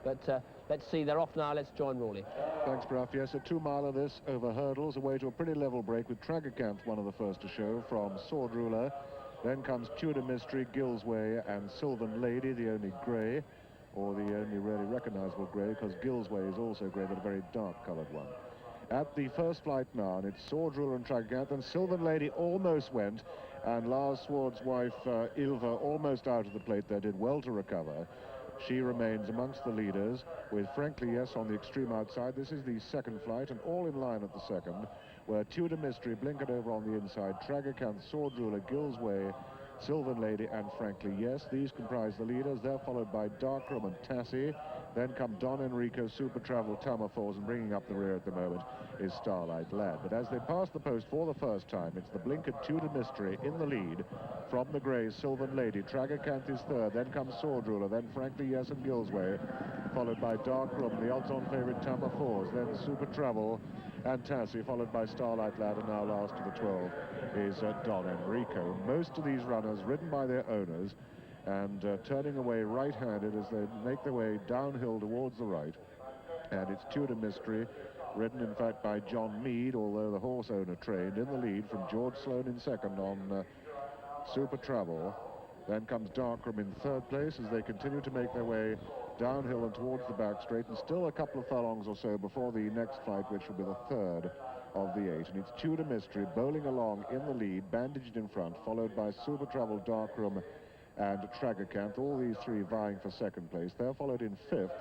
But let's see, they're off now. Let's join Rawley. Thanks, Bruff. Yes, a 2-miler this over hurdles, away to a pretty level break with Tragacanth, one of the first to show, from Sword Ruler. Then comes Tudor Mystery, Gillsway, and Sylvan Lady, the only grey, or the only really recognizable grey, because Gillsway is also grey, but a very dark-coloured one. At the first flight now, and it's Sword Ruler and Tragacanth, and Sylvan Lady almost went, and Lars Sword's wife, Ilva, almost out of the plate there, did well to recover. She remains amongst the leaders, with Frankly Yes on the extreme outside. This is the second flight, and all in line at the second, where Tudor Mystery blinkered over on the inside, Tragacanth, Sword Ruler, Gillsway, Sylvan Lady, and Frankly Yes. These comprise the leaders. They're followed by Darkroom and Tassie. Then come Don Enrico, Super Travel, Tamafors, and bringing up the rear at the moment is Starlight Lad. But as they pass the post for the first time, it's the blinkered Tudor Mystery in the lead from the grey Sylvan Lady. Tragacanth is third. Then comes Sword Ruler. Then Frankly Yes and Gillsway, followed by Darkroom, the odds-on favourite Tamafors. Then Super Travel and Tassie, followed by Starlight Lad, and now last to the 12 is Don Enrico. Most of these runners ridden by their owners and turning away right-handed as they make their way downhill towards the right. And it's Tudor Mystery, ridden in fact by John Mead, although the horse owner trained, in the lead from George Sloan in second on Super Travel. Then comes Darkroom in third place as they continue to make their way downhill and towards the back straight, and still a couple of furlongs or so before the next flight, which will be the third of the 8. And it's Tudor Mystery bowling along in the lead, bandaged in front, followed by Super Travel, Darkroom, and Tragacanth, all these three vying for second place. They're followed in fifth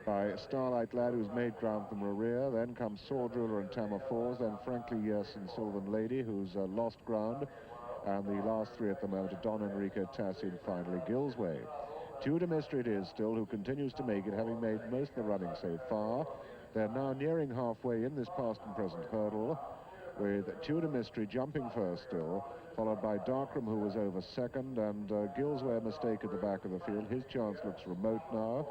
by Starlight Lad, who's made ground from the rear. Then comes Sword Ruler and Tamafors, then Frankly Yes and Sylvan Lady, who's lost ground. And the last three at the moment are Don Enrico, Tassie, and finally Gillsway. Tudor Mystery it is still, who continues to make it, having made most of the running so far. They're now nearing halfway in this past and present hurdle, with Tudor Mystery jumping first still, followed by Darkroom, who was over second, and Gillsway a mistake at the back of the field. His chance looks remote now.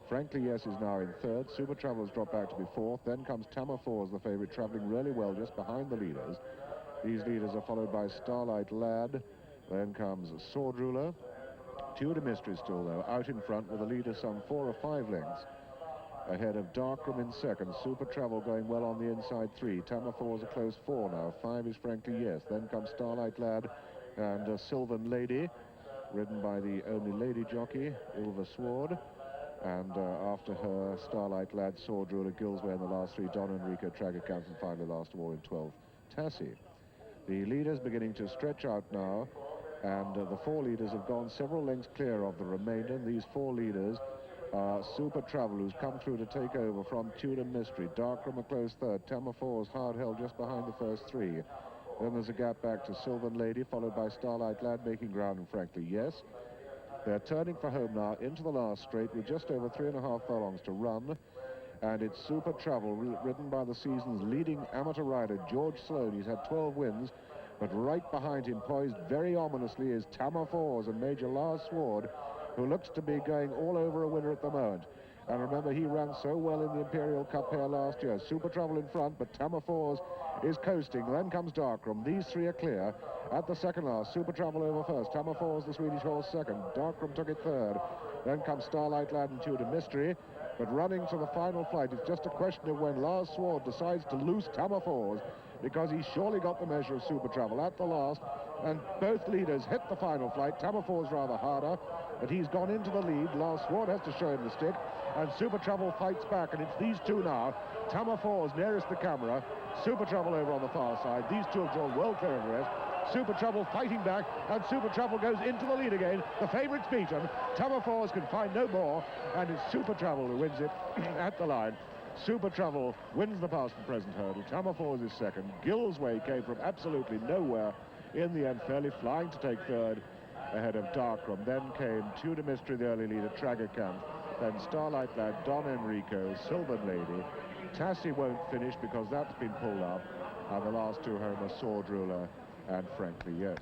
Frankly Yes is now in third. Super Travel has dropped back to be fourth. Then comes Tamafors, the favourite, travelling really well just behind the leaders. These leaders are followed by Starlight Lad. Then comes Sword Ruler. Tudor Mystery still, though, out in front with the leader some 4 or 5 lengths ahead of Darkroom in second. Super Travel going well on the inside 3. Tamafors a close 4 now. 5 is Frankly Yes. Then comes Starlight Lad and Sylvan Lady, ridden by the only lady jockey, Ilva Sword. And after her, Starlight Lad, Sword Ruler, Gillsway in the last 3, Don Enrico, Tragacanth, and finally last of all in 12, Tassie. The leaders beginning to stretch out now, and the 4 leaders have gone several lengths clear of the remainder. And these 4 leaders are Super Travel, who's come through to take over from Tudor Mystery. Darkroom a close third. Tamafors hard held just behind the first 3. Then there's a gap back to Sylvan Lady, followed by Starlight Lad making ground, and Frankly Yes. They're turning for home now into the last straight with just over 3.5 furlongs to run. And it's Super Travel, ridden by the season's leading amateur rider, George Sloan. He's had 12 wins, but right behind him, poised very ominously, is Tamafors and Major Lars Sword, who looks to be going all over a winner at the moment. And remember, he ran so well in the Imperial Cup here last year. Super Travel in front, but Tamafors is coasting. Then comes Darkroom. These 3 are clear at the second last. Super Travel over first. Tamafors, the Swedish horse, second. Darkroom took it third. Then comes Starlight Lad and Tudor Mystery. But running to the final flight, it's just a question of when Lars Sword decides to loose Tamafors, because he's surely got the measure of Super Travel at the last. And both leaders hit the final flight. Tamafors rather harder, but he's gone into the lead. Lars Sword has to show him the stick, and Super Travel fights back, and it's these 2 now. Tamafors nearest the camera, Super Travel over on the far side. These 2 have drawn well clear of the rest. Super Travel fighting back, and Super Travel goes into the lead again. The favourite's beaten. Tamafors can find no more, and it's Super Travel who wins it at the line. Super Travel wins the past and present hurdle. Tamafors is second. Gillsway came from absolutely nowhere in the end, fairly flying to take third ahead of Darkroom. Then came Tudor Mystery, the early leader, Tragacanth. Then Starlight Lad, Don Enrico, Sylvan Lady. Tassie won't finish because that's been pulled up. And the last 2 home are Sword Ruler and Frankly Yes.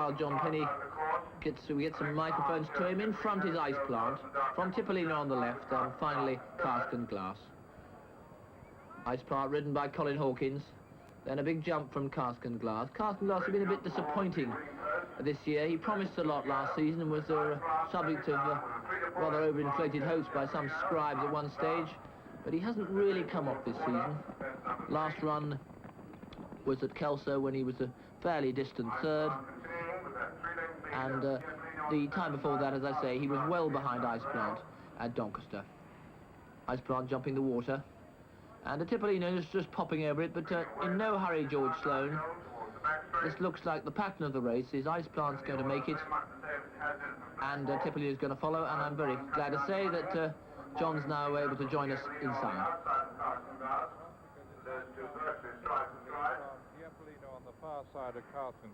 while John Penny we get some microphones to him. In front is Ice Plant, from Tipolino on the left, and finally Cask and Glass. Ice Plant ridden by Colin Hawkins, then a big jump from Cask and Glass. Cask and Glass have been a bit disappointing this year. He promised a lot last season and was the subject of rather overinflated hopes by some scribes at one stage, but he hasn't really come off this season. Last run was at Kelso when he was a fairly distant third, and the time before that, as I say, he was well behind Ice Plant at Doncaster. Ice Plant jumping the water, and the Tipolino is just popping over it, but in no hurry, George Sloan. This looks like the pattern of the race is Ice Plant's going to make it, and Tipolino is going to follow, and I'm very glad to say that John's now able to join us inside. On the far side of Carlton.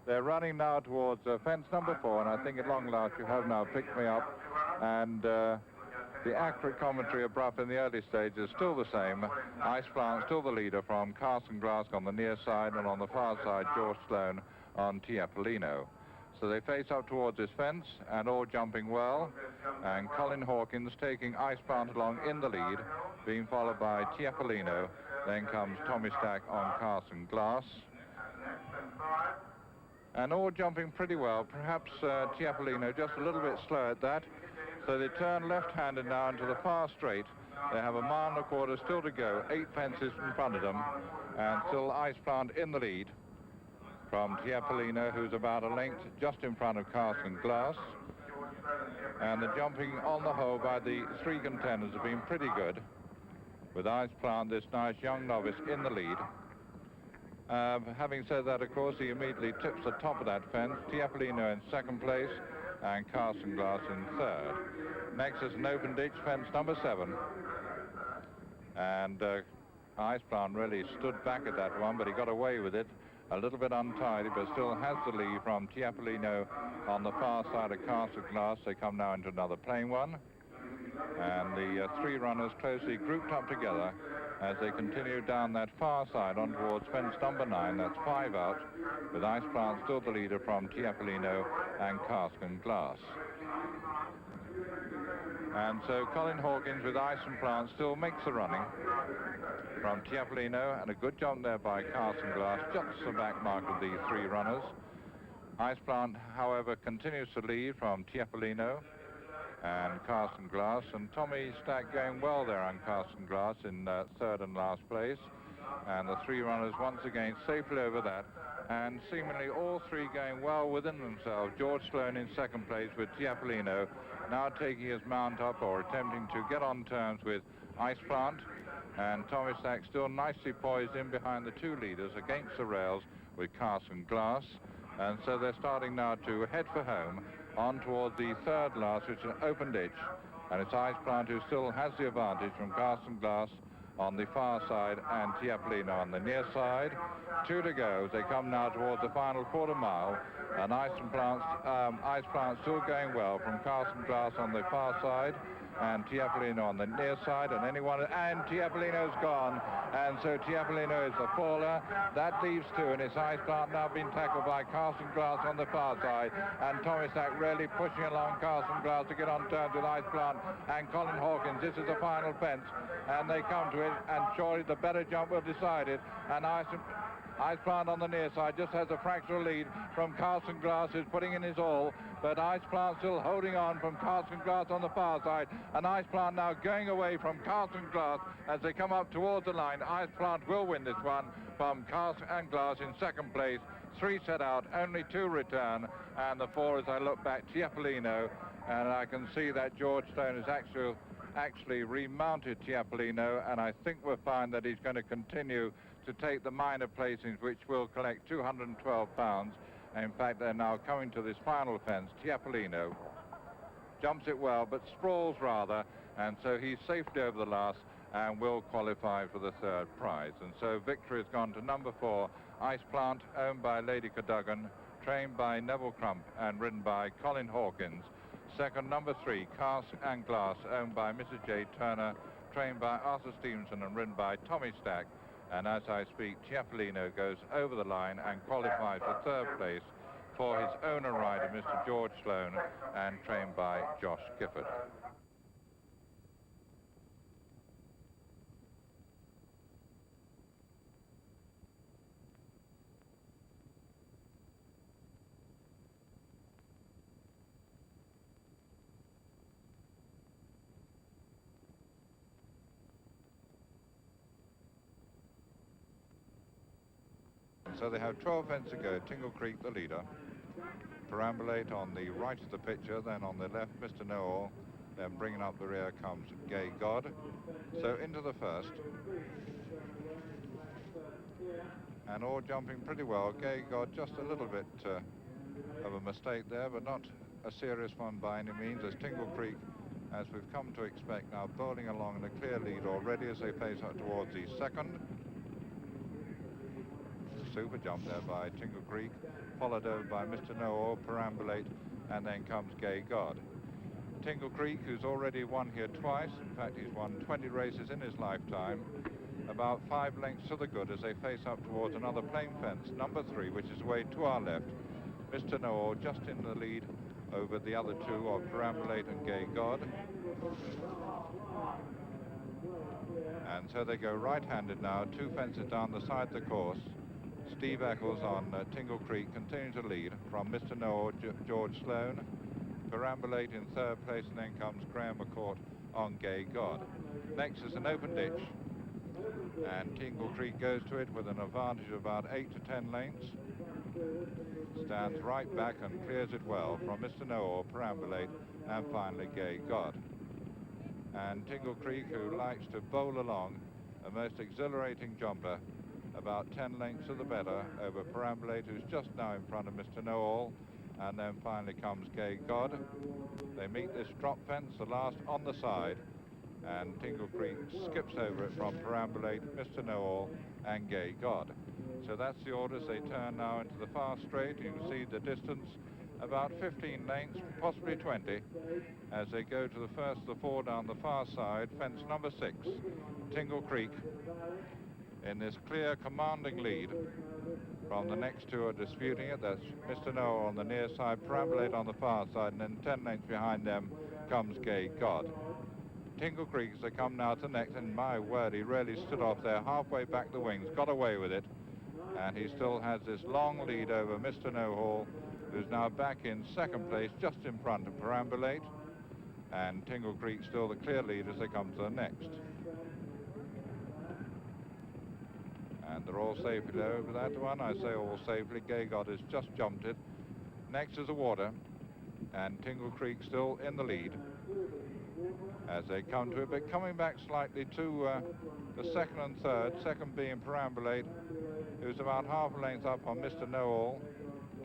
They're running now towards fence number 4, and I think at long last you have now picked me up, and the accurate commentary of Brough in the early stage is still the same. Ice Plant still the leader from Cask and Glass on the near side, and on the far side George Sloan on Tipolino. So they face up towards this fence, and all jumping well, and Colin Hawkins taking Ice Plant along in the lead, being followed by Tipolino. Then comes Tommy Stack on Cask and Glass. And all jumping pretty well, perhaps Tipolino just a little bit slow at that. So they turn left-handed now into the far straight. They have a mile and a quarter still to go, 8 fences in front of them, and still Ice Plant in the lead from Tipolino, who's about a length just in front of Cask and Glass. And the jumping on the whole by the 3 contenders have been pretty good, with Ice Plant, this nice young novice, in the lead. Having said that, of course, he immediately tips the top of that fence. Tipolino in second place, and Cask and Glass in third. Next is an open ditch, fence number 7. And Ice Plant really stood back at that one, but he got away with it. A little bit untidy, but still has the lead from Tipolino on the far side of Cask and Glass. They come now into another plain one. And the 3 runners closely grouped up together as they continue down that far side on towards fence number 9. That's 5 out, with Ice Plant still the leader from Tipolino and Cask and Glass. And so Colin Hawkins with Ice and Plant still makes the running from Tipolino, and a good jump there by Cask and Glass, just the back mark of the 3 runners. Ice Plant, however, continues to lead from Tipolino and Cask and Glass, and Tommy Stack going well there on Cask and Glass in third and last place, and the 3 runners once again safely over that, and seemingly all 3 going well within themselves. George Sloan in second place, with Tipolino now taking his mount up or attempting to get on terms with Ice Plant, and Tommy Stack still nicely poised in behind the 2 leaders against the rails with Cask and Glass. And so they're starting now to head for home on towards the third last, which is an open ditch, and it's Ice Plant who still has the advantage from Cask and Glass on the far side and Tipolino on the near side. 2 to go as they come now towards the final quarter mile, and Ice Plant still going well from Cask and Glass on the far side and Tipolino on the near side, and Tiapolino's gone, and so Tipolino is the faller. That leaves 2, and it's Ice Plant now being tackled by Cask and Glass on the far side, and Tommy Stack really pushing along Cask and Glass to get on terms with Ice Plant and Colin Hawkins. This is the final fence, and they come to it, and surely the better jump will decide it, and Ice Plant on the near side just has a fractional lead from Cask and Glass, who's putting in his all, but Ice Plant still holding on from Cask and Glass on the far side, and Ice Plant now going away from Cask and Glass as they come up towards the line. Ice Plant will win this one from Cask and Glass in second place. 3 set out, only 2 return, and the 4, as I look back, Tipolino, and I can see that George Sloan has actually remounted Tipolino, and I think we'll find that he's going to continue to take the minor placings, which will collect £212. In fact, they're now coming to this final fence. Tipolino jumps it well, but sprawls rather, and so he's safely over the last and will qualify for the 3rd prize. And so victory has gone to number 4, Ice Plant, owned by Lady Cadogan, trained by Neville Crump and ridden by Colin Hawkins. Second, number 3, Cask and Glass, owned by Mrs. J. Turner, trained by Arthur Stevenson and ridden by Tommy Stack. And as I speak, Tiapolino goes over the line and qualifies for 3rd place. for his owner rider, Mr. George Sloan, and trained by Josh Gifford. So they have 12 fences to go. Tingle Creek, the leader. Perambulate on the right of the picture, then on the left, Mr. Know-all. Then bringing up the rear comes Gay God. So into the first. And all jumping pretty well. Gay God just a little bit of a mistake there, but not a serious one by any means, as Tingle Creek, as we've come to expect now, bowling along in a clear lead already as they face up towards the second. Super jump there by Tingle Creek, followed over by Mr. Know-all, Perambulate, and then comes Gay God. Tingle Creek, who's already won here twice, in fact he's won 20 races in his lifetime, about 5 lengths to the good as they face up towards another plain fence, number 3, which is away to our left. Mr. Know-all just in the lead over the other two of Perambulate and Gay God. And so they go right-handed now, 2 fences down the side of the course. Steve Eccles on Tingle Creek continuing to lead from Mr. Know-all, George Sloan. Perambulate in 3rd place, and then comes Graham McCourt on Gay God. Next is an open ditch, and Tingle Creek goes to it with an advantage of about 8 to 10 lengths. Stands right back and clears it well from Mr. Know-all, Perambulate, and finally Gay God. And Tingle Creek, who likes to bowl along, a most exhilarating jumper, about 10 lengths to the better over Perambulate, who's just now in front of Mr. Know-all, and then finally comes Gay God. They meet this drop fence, the last on the side, and Tingle Creek skips over it from Perambulate, Mr. Know-all, and Gay God. So that's the orders. They turn now into the far straight. You can see the distance, about 15 lengths, possibly 20, as they go to the first of the 4 down the far side, fence number 6, Tingle Creek, in this clear, commanding lead. From the next 2 are disputing it. That's Mr. Know-all on the near side, Perambulate on the far side, and then 10 lengths behind them comes Gay God. Tingle Creek, as they come now to the next, and my word, he really stood off there halfway back the wings, got away with it, and he still has this long lead over Mr. Know-all, who's now back in 2nd place, just in front of Perambulate, and Tingle Creek still the clear lead as they come to the next. And they're all safely over that one. I say all safely. Gay God has just jumped it. Next is the water, and Tingle Creek still in the lead as they come to it, but coming back slightly to the 2nd and 3rd, 2nd being Perambulate, who's about half a length up on Mr. Know-all.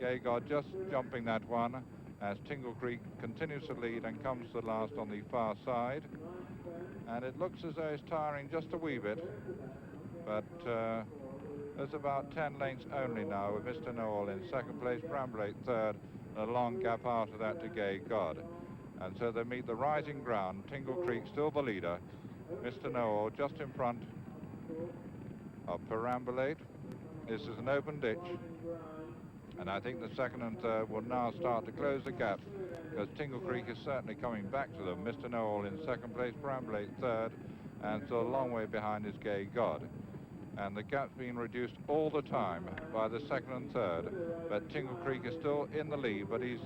Gay God just jumping that one as Tingle Creek continues to lead and comes to the last on the far side. And it looks as though it's tiring just a wee bit, but there's about 10 lengths only now with Mr. Know-all in 2nd place, Perambulate 3rd, and a long gap after that to Gay God. And so they meet the rising ground, Tingle Creek still the leader, Mr. Know-all just in front of Perambulate. This is an open ditch, and I think the 2nd and 3rd will now start to close the gap, because Tingle Creek is certainly coming back to them. Mr. Know-all in 2nd place, Perambulate 3rd, and still a long way behind is Gay God. And the gap's being reduced all the time by the 2nd and 3rd, but Tingle Creek is still in the lead, but he's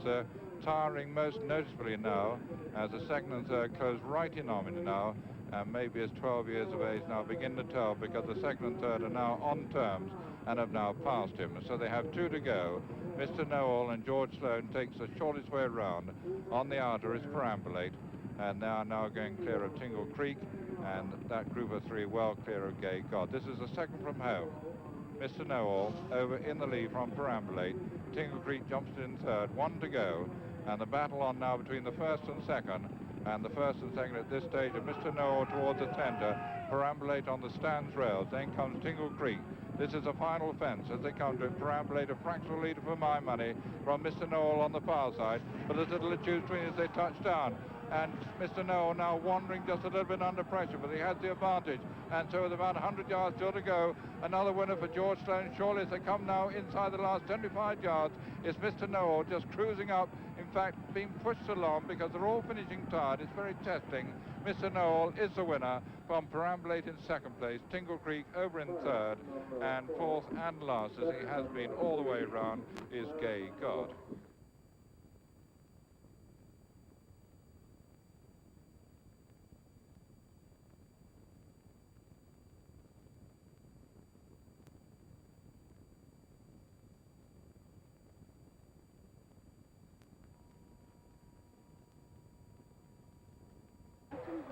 tiring most noticeably now as the 2nd and 3rd close right in on him now, and maybe his 12 years of age now begin to tell, because the 2nd and 3rd are now on terms and have now passed him. So they have 2 to go. Mr. Know-all and George Sloan takes the shortest way around. On the outer is Perambulate, and they are now going clear of Tingle Creek, and that group of 3 well clear of Gay God. This is the 2nd from home. Mr. Know-all over in the lead from Perambulate. Tingle Creek jumps in 3rd, 1 to go, and the battle on now between the 1st and 2nd, and the 1st and 2nd at this stage of Mr. Know-all towards the centre, Perambulate on the stands rails, then comes Tingle Creek. This is a final fence as they come to it. Perambulate, a fractional leader for my money from Mr. Know-all on the far side, but there's little to choose between as they touch down. And Mr. Noel now wandering just a little bit under pressure, but he has the advantage. And so with about 100 yards still to go, another winner for George Sloan. Surely as they come now inside the last 75 yards, it's Mr. Noel just cruising up, in fact being pushed along because they're all finishing tired. It's very testing. Mr. Noel is the winner from Perambulate in second place, Tingle Creek over in third, and fourth and last, as he has been all the way round, is Gay God.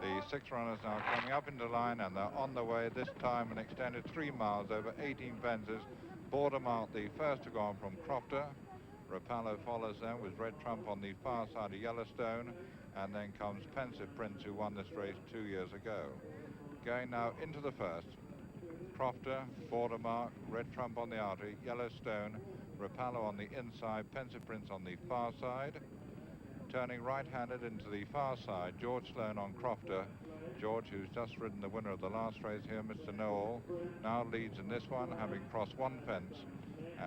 The 6 runners now coming up into line, and they're on their way this time an extended 3 miles over 18 fences. Border Mark the first to go on from Crofter. Rapallo follows them with Red Trump on the far side of Yellowstone, and then comes Pensive Prince, who won this race 2 years ago. Going now into the first. Crofter, Border Mark, Red Trump on the outer, Yellowstone, Rapallo on the inside, Pensive Prince on the far side. Turning right-handed into the far side, George Sloan on Crofter. George, who's just ridden the winner of the last race here, Mr. Noel, now leads in this one, having crossed one fence,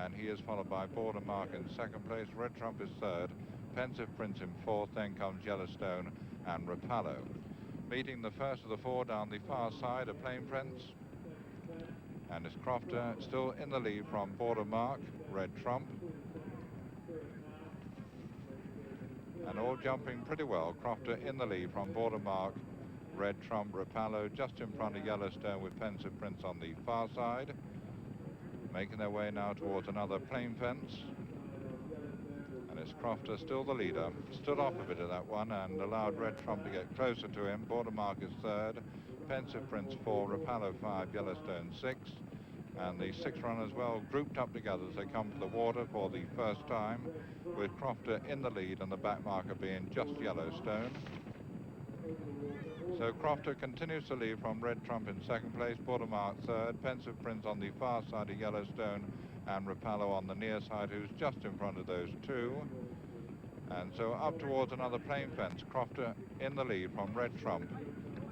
and he is followed by Border Mark in second place. Red Trump is third, Pensive Prince in fourth, then comes Yellowstone and Rapallo. Meeting the first of the 4 down the far side, a Plain Prince, and it's Crofter still in the lead from Border Mark, Red Trump, and all jumping pretty well. Crofter in the lead from Border Mark, Red Trump, Rapallo just in front of Yellowstone with Pensive Prince on the far side. Making their way now towards another plain fence. And it's Crofter still the leader. Stood off a bit of that one and allowed Red Trump to get closer to him. Border Mark is third, Pensive Prince 4, Rapallo 5, Yellowstone 6. And the 6 runners well grouped up together as they come to the water for the first time, with Crofter in the lead and the back marker being just Yellowstone. So Crofter continues to lead from Red Trump in second place, Border Mark third, Pensive Prince on the far side of Yellowstone, and Rapallo on the near side, who's just in front of those 2. And so up towards another plain fence, Crofter in the lead from Red Trump.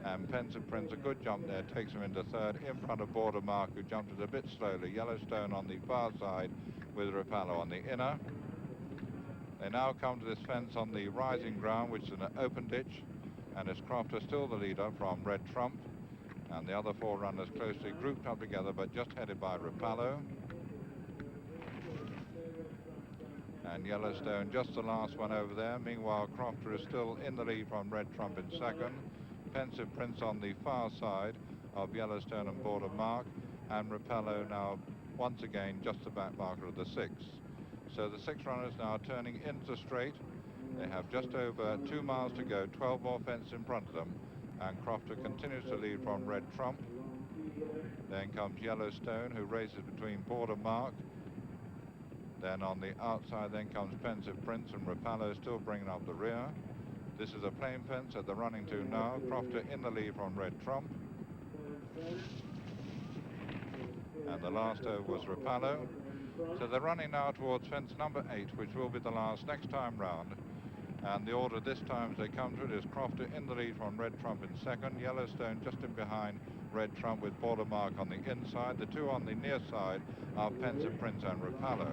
And Pensive Prince, a good jump there, takes him into third in front of Border Mark, who jumped it a bit slowly. Yellowstone on the far side with Rapallo on the inner. They now come to this fence on the rising ground, which is an open ditch, and it's Crofter still the leader from Red Trump, and the other 4 runners closely grouped up together, but just headed by Rapallo. And Yellowstone just the last one over there. Meanwhile, Crofter is still in the lead from Red Trump in second. Pensive Prince on the far side of Yellowstone and Border Mark, and Rapallo now once again just the back marker of the 6. So the 6 runners now turning into the straight. They have just over 2 miles to go, 12 more fences in front of them, and Crofter continues to lead from Red Trump. Then comes Yellowstone, who races between Border Mark. Then on the outside then comes Pensive Prince, and Rapallo still bringing up the rear. This is a plain fence that they're running to now. Crofter in the lead from Red Trump. And the last over was Rapallo. So they're running now towards fence number 8, which will be the last next time round. And the order this time as they come to it is Crofter in the lead from Red Trump in second. Yellowstone just in behind Red Trump with Border Mark on the inside. The 2 on the near side are Pensive Prince and Rapallo.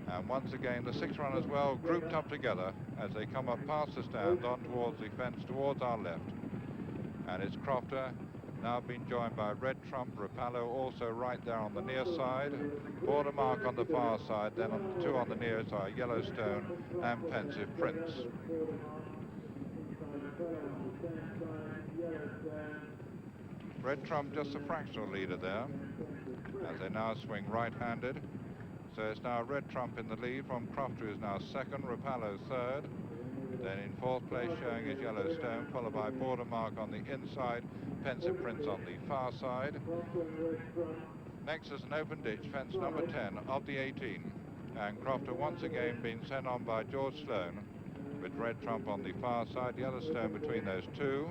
And once again, the 6 runners well grouped up together as they come up past the stand on towards the fence towards our left. And it's Crofter now being joined by Red Trump, Rapallo also right there on the near side, Border Mark on the far side, then on the 2 on the near side, Yellowstone and Pensive Prince. Red Trump just a fractional leader there as they now swing right-handed. So it's now Red Trump in the lead from Crofter, who's now second, Rapallo third. Then in fourth place showing is Yellowstone, followed by Border Mark on the inside, Pensive Prince on the far side. Next is an open ditch, fence number 10 of the 18. And Crofter once again being sent on by George Sloan with Red Trump on the far side, Yellowstone between those 2.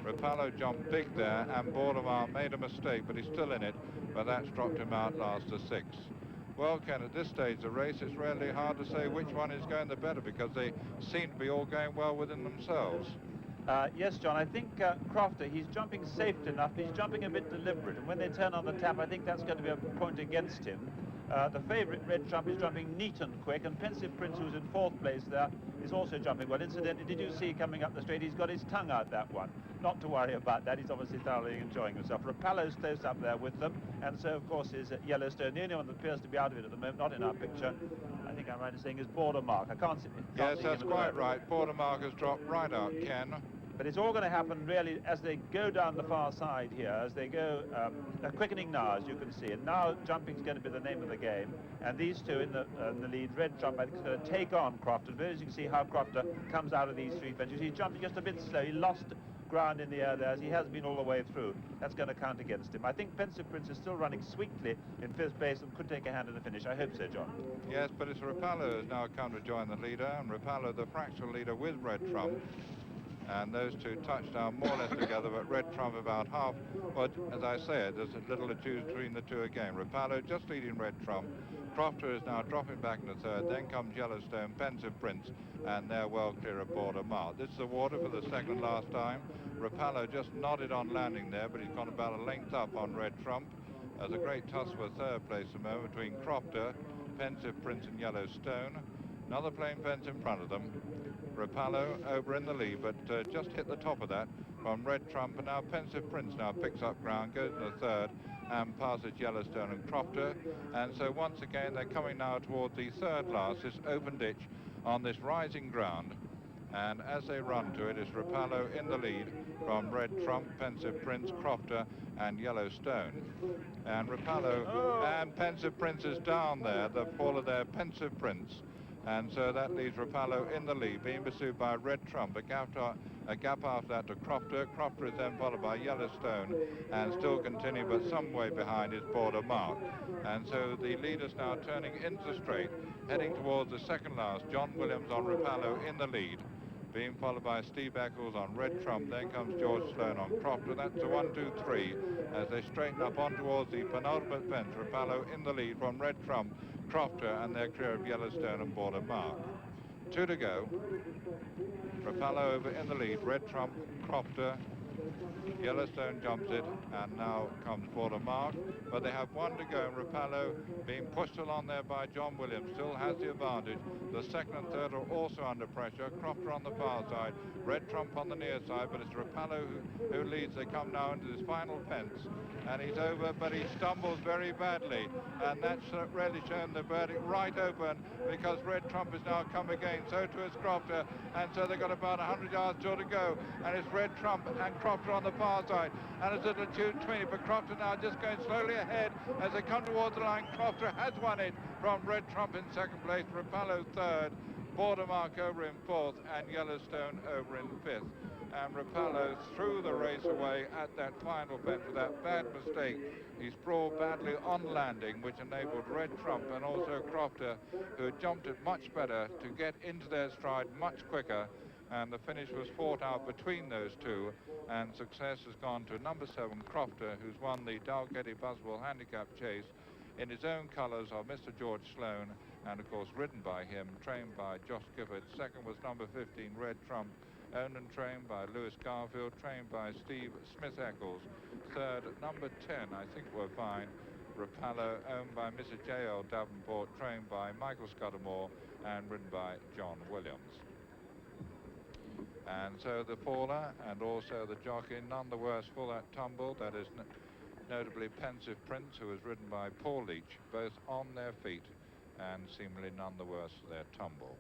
Rapallo jumped big there, and Border Mark made a mistake, but he's still in it, but that's dropped him out last to 6. Well, Ken, at this stage of the race, it's really hard to say which one is going the better because they seem to be all going well within themselves. Yes, John, I think Crofter, he's jumping safe enough, he's jumping a bit deliberate, and when they turn on the tap, I think that's going to be a point against him. The favourite, Red Trump, is jumping neat and quick, and Pensive Prince, who's in 4th place there, is also jumping well. Incidentally, did you see coming up the straight, he's got his tongue out that one. Not to worry about that, he's obviously thoroughly enjoying himself. Rapallo's close up there with them, and so, of course, is Yellowstone. The only one that appears to be out of it at the moment, not in our picture, I think I'm right in saying, is Border Mark. I can't see Yes, that's quite right. Border Mark has dropped right out, Ken. But it's all going to happen really as they go down the far side here, as they go quickening now, as you can see. And now jumping's going to be the name of the game. And these two in the lead, Red Trump, I think, is going to take on Crofter. But as you can see how Crofter comes out of these 3 fences. He's jumping just a bit slow. He lost ground in the air there, as he has been all the way through. That's going to count against him. I think Pensive Prince is still running sweetly in 5th place and could take a hand in the finish. I hope so, John. Yes, but it's Rapallo who has now come to join the leader, and Rapallo, the fractional leader with Red Trump. And those two touched down more or less together, but Red Trump about half. But as I said, there's a little to choose between the two again. Rapallo just leading Red Trump. Crofter is now dropping back in the 3rd. Then comes Yellowstone, Pensive Prince, and they're well clear of Border Mark. This is the water for the second last time. Rapallo just nodded on landing there, but he's gone about a length up on Red Trump. There's a great tussle for 3rd place at the moment between Crofter, Pensive Prince and Yellowstone. Another plain fence in front of them. Rapallo over in the lead, but just hit the top of that from Red Trump, and now Pensive Prince now picks up ground, goes in the 3rd, and passes Yellowstone and Crofter. And so once again, they're coming now toward the 3rd last, this open ditch on this rising ground. And as they run to it, it's Rapallo in the lead from Red Trump, Pensive Prince, Crofter, and Yellowstone. And Rapallo and Pensive Prince is down there, the fall of their Pensive Prince. And so that leaves Rapallo in the lead, being pursued by Red Trump. A gap after that to Crofter. Crofter is then followed by Yellowstone, and still continuing, but some way behind is Border Mark. And so the leader's now turning into the straight, heading towards the 2nd last. John Williams on Rapallo in the lead, being followed by Steve Eccles on Red Trump. Then comes George Sloan on Crofter. That's a 1, 2, 3 as they straighten up on towards the penultimate fence. Rapallo in the lead from Red Trump, Crofter, and they're clear of Yellowstone and Border Mark. 2 to go. Rapallo over in the lead. Red Trump, Crofter, Yellowstone jumps it, and now comes Border Mark. But they have 1 to go, and Rapallo, being pushed along there by John Williams, still has the advantage. The 2nd and 3rd are also under pressure. Crofter on the far side, Red Trump on the near side, but it's Rapallo who leads. They come now into this final fence, and he's over, but he stumbles very badly, and that's really shown the verdict right open, because Red Trump has now come again. So too is Crofter, and so they've got about 100 yards still to go, and it's Red Trump and Crofter on the far side, and it's at a 2:20, but Crofter now just going slowly ahead as they come towards the line. Crofter has won it from Red Trump in 2nd place, Rapallo 3rd, Border Mark over in 4th, and Yellowstone over in 5th. And Rapallo threw the race away at that final fence with that bad mistake. He sprawled badly on landing, which enabled Red Trump and also Crofter, who had jumped it much better, to get into their stride much quicker. And the finish was fought out between those two, and success has gone to number 7, Crofter, who's won the Dalgety Buzzwell Handicap Chase in his own colours of Mr. George Sloan, and of course ridden by him, trained by Josh Gifford. 2nd was number 15, Red Trump, owned and trained by Lewis Garfield, trained by Steve Smith-Eccles. 3rd, number 10, I think we're fine, Rapallo, owned by Mr. J.L. Davenport, trained by Michael Scudamore, and ridden by John Williams. And so the faller and also the jockey, none the worse for that tumble. That is notably Pensive Prince, who was ridden by Paul Leach, both on their feet, and seemingly none the worse for their tumble.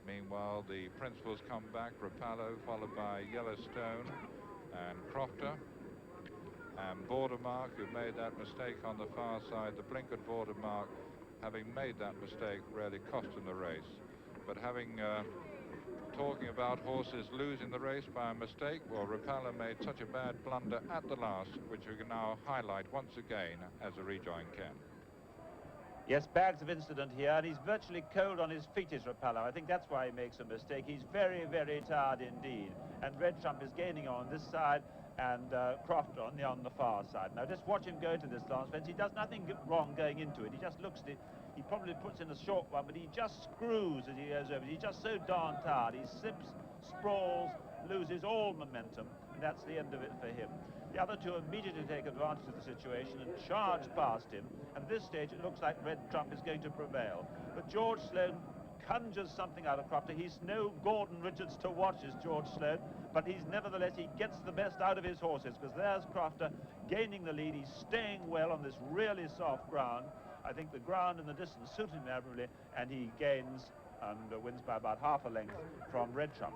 Meanwhile, the principals come back, Rapallo, followed by Yellowstone and Crofter, and Border Mark, who made that mistake on the far side. The blinkered Border Mark, having made that mistake, really cost him the race. But having talking about horses losing the race by a mistake, well, Rapallo made such a bad blunder at the last, which we can now highlight once again as a rejoin Ken. Yes, bags of incident here, and he's virtually cold on his feet, is Rapallo. I think that's why he makes a mistake. He's very, very tired indeed. And Red Trump is gaining on this side. and Crofter on the far side. Now just watch him go into this last fence. He does nothing wrong going into it. He just looks at it. He probably puts in a short one, but he just screws as he goes over. He's just so darn tired. He slips, sprawls, loses all momentum, and that's the end of it for him. The other two immediately take advantage of the situation and charge past him. And at this stage, it looks like Red Trump is going to prevail. But George Sloan conjures something out of Crofter. He's no Gordon Richards to watch, is George Sloan, but nevertheless, he gets the best out of his horses, because there's Crofter gaining the lead. He's staying well on this really soft ground. I think the ground and the distance suit him admirably, and he gains and wins by about half a length from Red Trump.